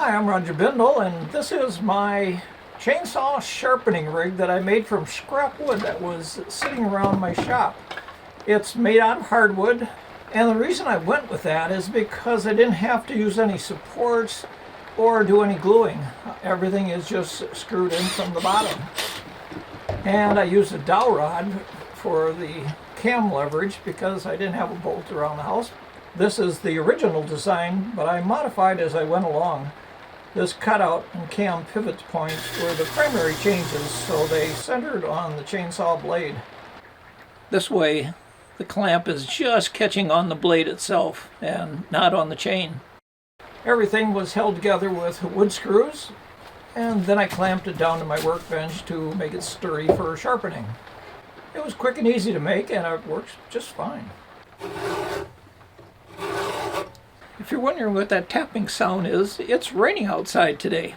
Hi, I'm Roger Bindle, and this is my chainsaw sharpening rig that I made from scrap wood that was sitting around my shop. It's made out of hardwood, and the reason I went with that is because I didn't have to use any supports or do any gluing. Everything is just screwed in from the bottom. And I used a dowel rod for the cam leverage because I didn't have a bolt around the house. This is the original design, but I modified as I went along. This cutout and cam pivot points were the primary changes, so they centered on the chainsaw blade. This way, the clamp is just catching on the blade itself and not on the chain. Everything was held together with wood screws, and then I clamped it down to my workbench to make it sturdy for sharpening. It was quick and easy to make, and it works just fine. If you're wondering what that tapping sound is, it's raining outside today.